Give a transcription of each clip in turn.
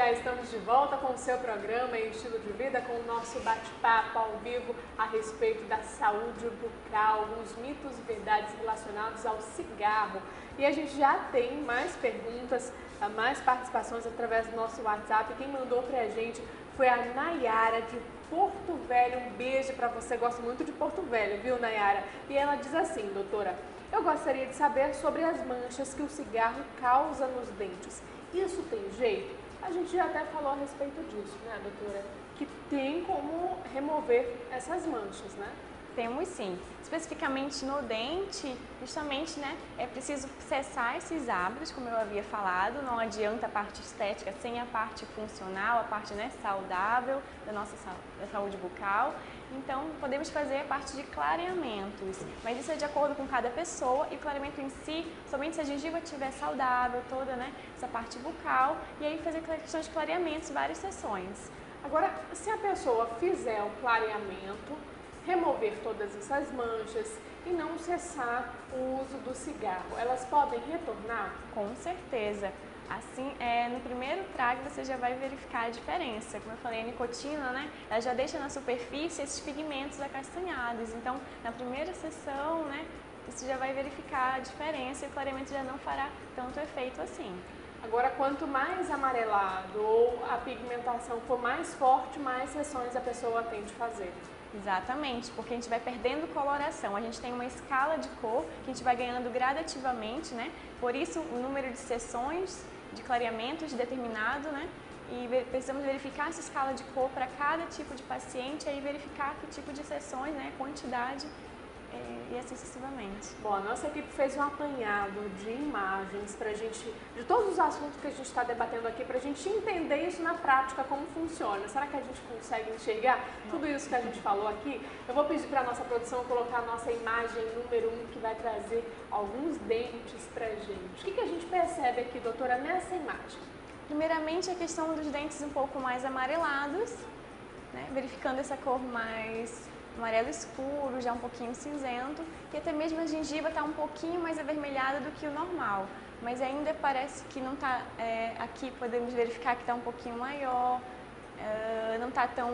já estamos de volta com o seu programa em Estilo de Vida, com o nosso bate-papo ao vivo a respeito da saúde bucal, alguns mitos e verdades relacionados ao cigarro. E a gente já tem mais perguntas, mais participações através do nosso WhatsApp. Quem mandou pra gente foi a Nayara de Porto Velho. Um beijo pra você, gosto muito de Porto Velho, viu, Nayara? E ela diz assim: doutora, eu gostaria de saber sobre as manchas que o cigarro causa nos dentes. Isso tem jeito? A gente já até falou a respeito disso, né, doutora? Que tem como remover essas manchas, né? Temos sim. Especificamente no dente, justamente, né, é preciso cessar esses hábitos, como eu havia falado. Não adianta a parte estética sem a parte funcional, a parte, né, saudável da nossa saúde bucal. Então, podemos fazer a parte de clareamentos, mas isso é de acordo com cada pessoa, e o clareamento em si, somente se a gengiva estiver saudável, toda, né, essa parte bucal, e aí fazer questões de clareamentos, várias sessões. Agora, se a pessoa fizer o clareamento, remover todas essas manchas e não cessar o uso do cigarro, elas podem retornar? Com certeza. Assim, no primeiro trago você já vai verificar a diferença. Como eu falei, a nicotina, né, ela já deixa na superfície esses pigmentos acastanhados. Então, na primeira sessão, né, você já vai verificar a diferença e o clareamento já não fará tanto efeito assim. Agora, quanto mais amarelado ou a pigmentação for mais forte, mais sessões a pessoa tem de fazer. Exatamente, porque a gente vai perdendo coloração. A gente tem uma escala de cor que a gente vai ganhando gradativamente, né? Por isso, o número de sessões de clareamentos determinado, né? E precisamos verificar essa escala de cor para cada tipo de paciente, aí verificar que tipo de sessões, né? Quantidade e assim sucessivamente. Bom, a nossa equipe fez um apanhado de imagens pra gente, de todos os assuntos que a gente está debatendo aqui, pra gente entender isso na prática, como funciona. Será que a gente consegue enxergar tudo isso que a gente falou aqui? Eu vou pedir para a nossa produção colocar a nossa imagem número 1, que vai trazer alguns dentes pra gente. O que a gente percebe aqui, doutora, nessa imagem? Primeiramente, a questão dos dentes um pouco mais amarelados, né? Verificando essa cor mais amarelo escuro, já um pouquinho cinzento, e até mesmo a gengiva está um pouquinho mais avermelhada do que o normal, mas ainda parece que não está, aqui podemos verificar que está um pouquinho maior, não está tão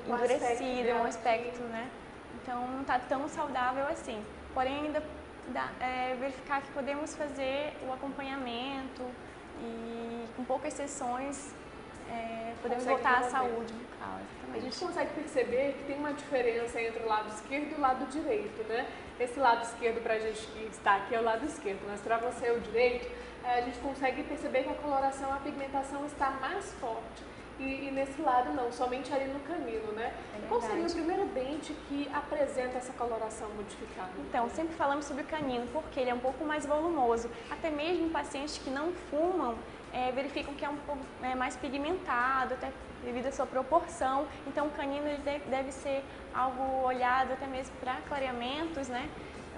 endurecido, um aspecto, né? Então não está tão saudável assim, porém ainda verificar que podemos fazer o acompanhamento e com poucas sessões podemos voltar à saúde bucal. A gente consegue perceber que tem uma diferença entre o lado esquerdo e o lado direito, né? Esse lado esquerdo, pra gente que está aqui, é o lado esquerdo, mas para você o direito, a gente consegue perceber que a coloração, a pigmentação está mais forte. E nesse lado não, somente ali no canino, né? Qual seria o primeiro dente que apresenta essa coloração modificada? Então, sempre falamos sobre o canino, porque ele é um pouco mais volumoso. Até mesmo pacientes que não fumam verificam que é um pouco mais pigmentado, até devido à sua proporção. Então, o canino ele deve ser algo olhado até mesmo para clareamentos, né?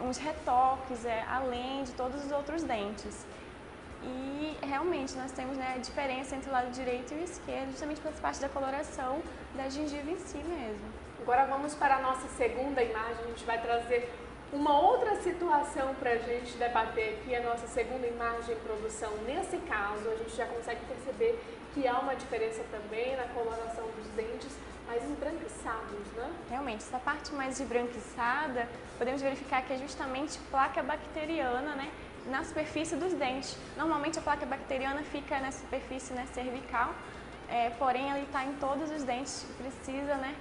Uns retoques, além de todos os outros dentes. E realmente nós temos, né, a diferença entre o lado direito e o esquerdo, justamente pela parte da coloração da gengiva em si mesmo. Agora vamos para a nossa segunda imagem, a gente vai trazer uma outra situação para a gente debater aqui, a nossa segunda imagem, produção. Nesse caso, a gente já consegue perceber que há uma diferença também na coloração dos dentes, mais esbranquiçados, né? Realmente, essa parte mais esbranquiçada, podemos verificar que é justamente placa bacteriana, né, na superfície dos dentes. Normalmente a placa bacteriana fica na superfície, né, cervical, porém ela está em todos os dentes, precisa, né,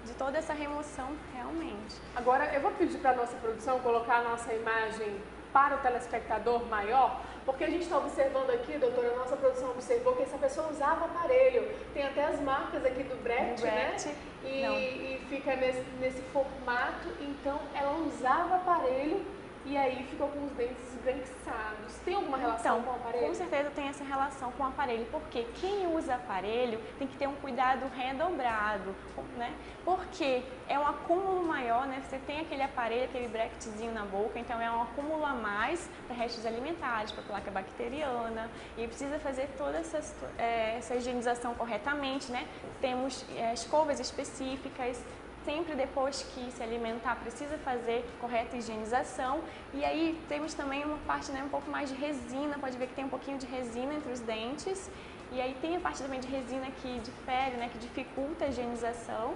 de toda essa remoção realmente. Agora eu vou pedir para a nossa produção colocar a nossa imagem para o telespectador maior, porque a gente está observando aqui, doutora, a nossa produção observou que essa pessoa usava aparelho. Tem até as marcas aqui do Brecht, né? E fica nesse formato, então ela usava aparelho e aí ficou com os dentes esbranquiçados. Tem alguma relação com o aparelho? Com certeza tem essa relação com o aparelho, porque quem usa aparelho tem que ter um cuidado redobrado, né? Porque é um acúmulo maior, né? Você tem aquele aparelho, aquele Brechtzinho na boca, então é um acúmulo a mais para restos alimentares, para placa bacteriana, e precisa fazer toda essa higienização corretamente, né? Temos escovas específicas. Sempre depois que se alimentar precisa fazer correta higienização. E aí temos também uma parte, né, um pouco mais de resina, pode ver que tem um pouquinho de resina entre os dentes. E aí tem a parte também de resina que difere, né, que dificulta a higienização.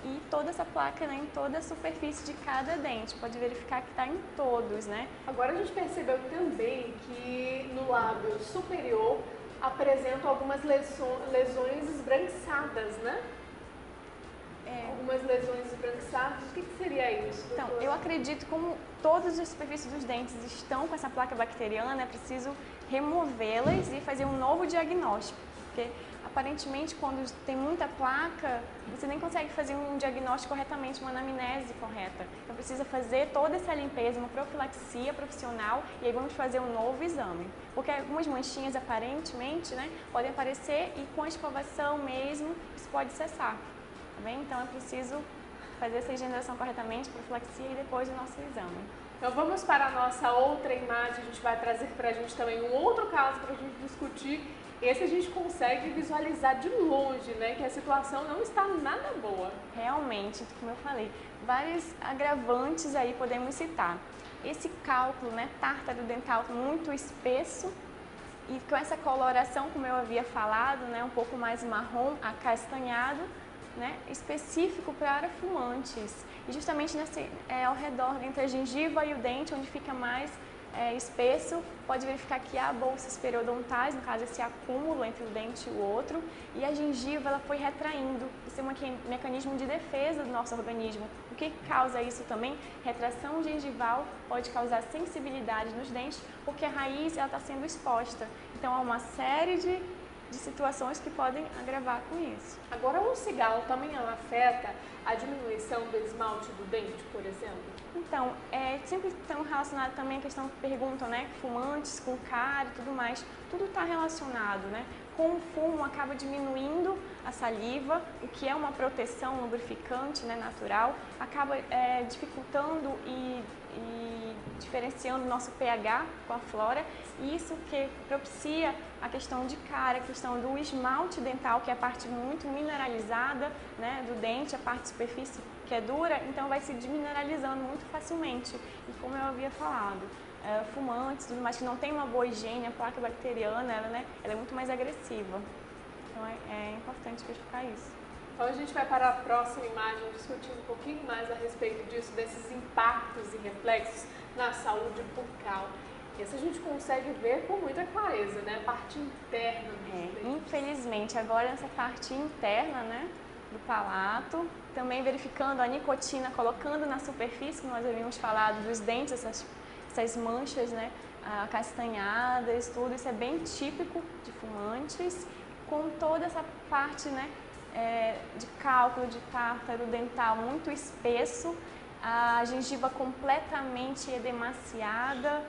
E toda essa placa, né, em toda a superfície de cada dente. Pode verificar que está em todos, né? Agora a gente percebeu também que no lábio superior apresentam algumas lesões esbranquiçadas, né? Algumas lesões esbranquiçadas, o que seria isso, doutora? Então, eu acredito que como todas as superfícies dos dentes estão com essa placa bacteriana, é preciso removê-las e fazer um novo diagnóstico. Porque aparentemente quando tem muita placa, você nem consegue fazer um diagnóstico corretamente, uma anamnese correta. Então precisa fazer toda essa limpeza, uma profilaxia profissional e aí vamos fazer um novo exame. Porque algumas manchinhas aparentemente, né, podem aparecer e com a escovação mesmo isso pode cessar. Tá bem? Então é preciso fazer essa higienização corretamente, profilaxia e depois o nosso exame. Então vamos para a nossa outra imagem, a gente vai trazer para a gente também um outro caso para a gente discutir. Esse a gente consegue visualizar de longe, né, que a situação não está nada boa. Realmente, como eu falei, vários agravantes aí podemos citar. Esse cálculo, né, tártaro dental muito espesso e com essa coloração, como eu havia falado, né, um pouco mais marrom, acastanhado, né, específico para fumantes. E justamente ao redor, entre a gengiva e o dente, onde fica mais espesso, pode verificar que há bolsas periodontais, no caso esse acúmulo entre o dente e o outro, e a gengiva ela foi retraindo. Isso é um mecanismo de defesa do nosso organismo. O que causa isso também? Retração gengival pode causar sensibilidade nos dentes, porque a raiz está sendo exposta. Então há uma série de situações que podem agravar com isso. Agora, o cigarro também afeta a diminuição do esmalte do dente, por exemplo? Então, sempre estão relacionados também a questão que perguntam, né, fumantes com cárie e tudo mais, tudo está relacionado, né? Com o fumo acaba diminuindo a saliva, o que é uma proteção, um lubrificante, né, natural, acaba dificultando e diferenciando o nosso pH com a flora, e isso que propicia a questão de cárie, a questão do esmalte dental, que é a parte muito mineralizada, né, do dente, a parte de superfície que é dura, então vai se desmineralizando muito facilmente. E como eu havia falado, fumantes, tudo mais que não tem uma boa higiene, a placa bacteriana, ela é muito mais agressiva. Então é importante verificar isso. Então a gente vai para a próxima imagem discutindo um pouquinho mais a respeito disso, desses impactos e reflexos na saúde bucal. Esse a gente consegue ver com muita clareza, né? A parte interna dos dentes. Infelizmente, agora nessa parte interna, né, do palato, também verificando a nicotina, colocando na superfície, que nós havíamos falado dos dentes, essas manchas, né, castanhadas, tudo isso é bem típico de fumantes, com toda essa parte, né, de cálculo, de tártaro dental muito espesso, a gengiva completamente edemaciada,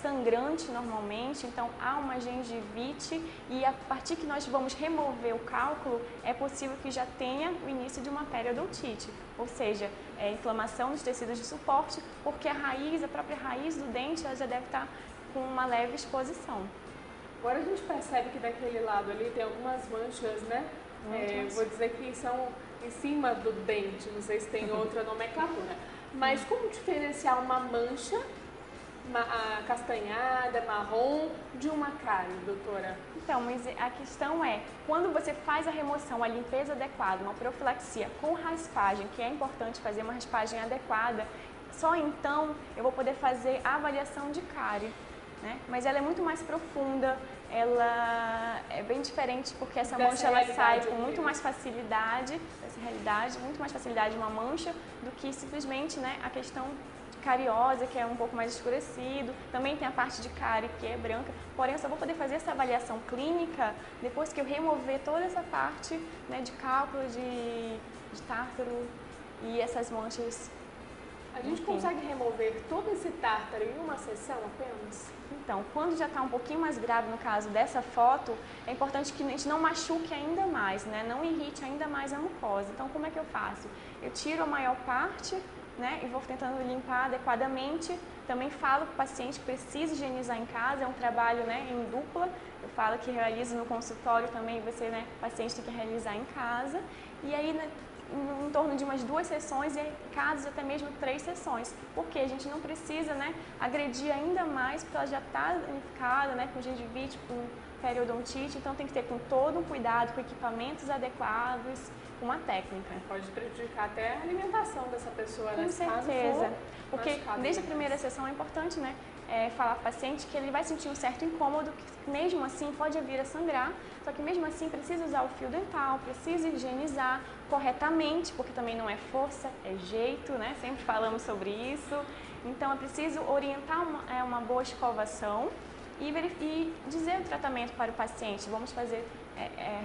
sangrante normalmente, então há uma gengivite e a partir que nós vamos remover o cálculo, é possível que já tenha o início de uma periodontite, ou seja, inflamação dos tecidos de suporte, porque a própria raiz do dente, ela já deve estar com uma leve exposição. Agora a gente percebe que daquele lado ali tem algumas manchas, né? Vou dizer que são em cima do dente, não sei se tem outra nomenclatura, mas como diferenciar uma mancha castanhada, marrom, de uma cárie, doutora? Então, mas a questão é, quando você faz a remoção, a limpeza adequada, uma profilaxia com raspagem, que é importante fazer uma raspagem adequada, só então eu vou poder fazer a avaliação de cárie, né? Mas ela é muito mais profunda, ela é bem diferente porque essa mancha ela sai com muito mais facilidade, dessa realidade, muito mais facilidade uma mancha do que simplesmente, né, a questão cariosa, que é um pouco mais escurecido, também tem a parte de cárie que é branca, porém eu só vou poder fazer essa avaliação clínica depois que eu remover toda essa parte, né, de cálculo, de tártaro e essas manchas. A gente consegue remover todo esse tártaro em uma sessão apenas? Então, quando já está um pouquinho mais grave, no caso dessa foto, é importante que a gente não machuque ainda mais, né, não irrite ainda mais a mucosa. Então, como é que eu faço? Eu tiro a maior parte, né, e vou tentando limpar adequadamente. Também falo para o paciente que precisa higienizar em casa, é um trabalho, né, em dupla. Eu falo que realizo no consultório também, você, né, o paciente tem que realizar em casa. E aí, né, em torno de umas 2 sessões e em casos até mesmo 3 sessões, porque a gente não precisa, né, agredir ainda mais, porque ela já está danificada, né, com gengivite, com periodontite, então tem que ter com todo um cuidado, com equipamentos adequados, uma técnica. Pode prejudicar até a alimentação dessa pessoa, com certeza, porque desde a primeira sessão é importante, né, falar para o paciente que ele vai sentir um certo incômodo, que mesmo assim pode vir a sangrar, só que mesmo assim precisa usar o fio dental, precisa higienizar corretamente, porque também não é força, é jeito, né? Sempre falamos sobre isso. Então é preciso orientar uma boa escovação e dizer o tratamento para o paciente. Vamos fazer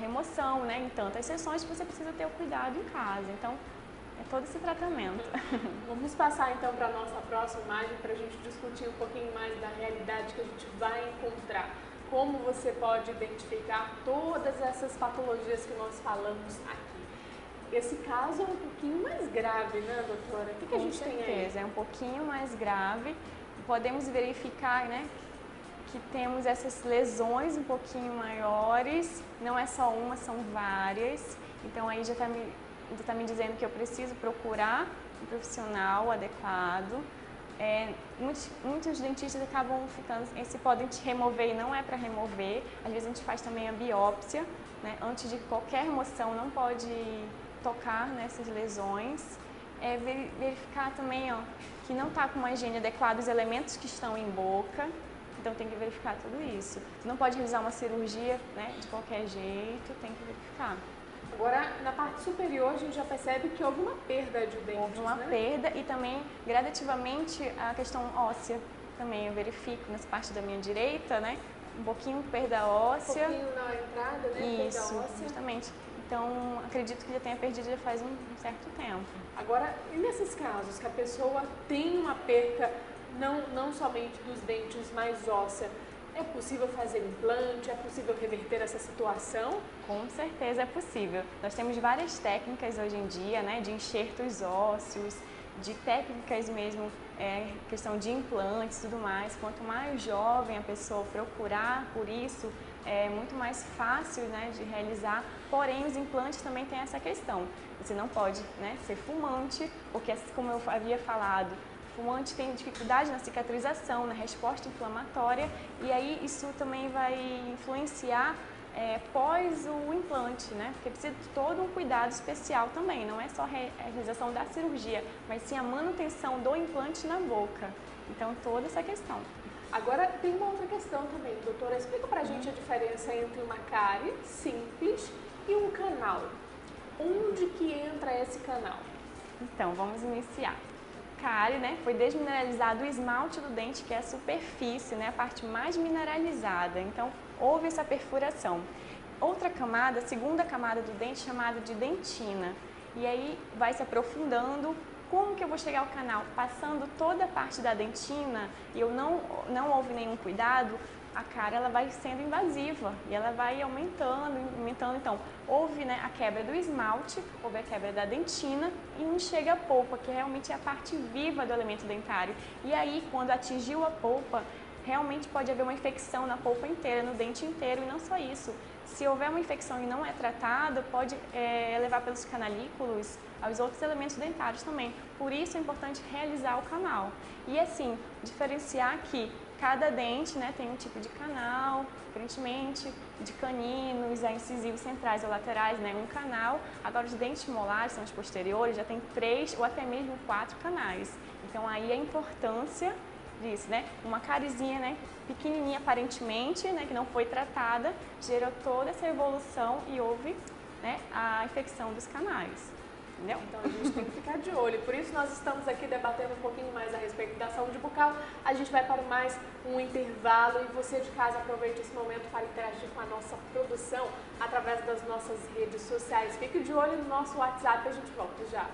remoção, né, em tantas sessões, você precisa ter o cuidado em casa. Então, é todo esse tratamento. Vamos passar então para a nossa próxima imagem para a gente discutir um pouquinho mais da realidade que a gente vai encontrar. Como você pode identificar todas essas patologias que nós falamos aqui. Esse caso é um pouquinho mais grave, né, doutora? O que a gente tem aí? Com certeza, é um pouquinho mais grave. Podemos verificar, né, que temos essas lesões um pouquinho maiores. Não é só uma, são várias. Então aí já está me dizendo que eu preciso procurar um profissional adequado. Muitos dentistas acabam ficando, se podem te remover e não é para remover. Às vezes a gente faz também a biópsia, né? Antes de qualquer remoção não pode tocar nessas lesões. Verificar também, ó, que não está com uma higiene adequada os elementos que estão em boca. Então tem que verificar tudo isso. Você não pode realizar uma cirurgia, né, de qualquer jeito, tem que verificar. Agora, na parte superior, a gente já percebe que houve uma perda de dentes, houve uma perda e também, gradativamente, a questão óssea também eu verifico nessa parte da minha direita, né? Um pouquinho perda óssea. Um pouquinho na entrada, né? Isso, perda óssea. Justamente. Então, acredito que já tenha perdido já faz um certo tempo. Agora, e nesses casos que a pessoa tem uma perca, não somente dos dentes, mas óssea, é possível fazer implante? É possível reverter essa situação? Com certeza é possível. Nós temos várias técnicas hoje em dia, né, de enxertos ósseos, de técnicas mesmo, questão de implantes e tudo mais. Quanto mais jovem a pessoa procurar por isso, é muito mais fácil, né, de realizar. Porém, os implantes também têm essa questão. Você não pode, né, ser fumante, porque, como eu havia falado, fumante tem dificuldade na cicatrização, na resposta inflamatória, e aí isso também vai influenciar pós o implante, né? Porque precisa de todo um cuidado especial também, não é só a realização da cirurgia, mas sim a manutenção do implante na boca. Então, toda essa questão. Agora, tem uma outra questão também, doutora. Explica pra gente a diferença entre uma cárie simples e um canal. Onde que entra esse canal? Então, vamos iniciar. Cárie, né, foi desmineralizado o esmalte do dente, que é a superfície, né, a parte mais mineralizada. Então, houve essa perfuração. Outra camada, a segunda camada do dente, chamada de dentina. E aí vai se aprofundando. Como que eu vou chegar ao canal? Passando toda a parte da dentina e eu não houve nenhum cuidado, a cárie ela vai sendo invasiva e ela vai aumentando. Então, houve, né, a quebra do esmalte, houve a quebra da dentina e não chega a polpa, que realmente é a parte viva do elemento dentário. E aí, quando atingiu a polpa, realmente pode haver uma infecção na polpa inteira, no dente inteiro, e não só isso. Se houver uma infecção e não é tratada, pode levar pelos canalículos aos outros elementos dentários também. Por isso é importante realizar o canal. E assim, diferenciar que cada dente, né, tem um tipo de canal, aparentemente, de caninos, incisivos centrais ou laterais, né, um canal. Agora os dentes molares, são os posteriores, já tem 3 ou até mesmo 4 canais. Então aí a importância disso, né? Uma cariezinha, né, pequenininha aparentemente, né, que não foi tratada, gerou toda essa evolução e houve, né, a infecção dos canais. Entendeu? Então a gente tem que ficar de olho. Por isso nós estamos aqui debatendo um pouquinho mais a respeito da saúde bucal. A gente vai para mais um intervalo e você de casa aproveite esse momento para interagir com a nossa produção através das nossas redes sociais. Fique de olho no nosso WhatsApp, a gente volta já.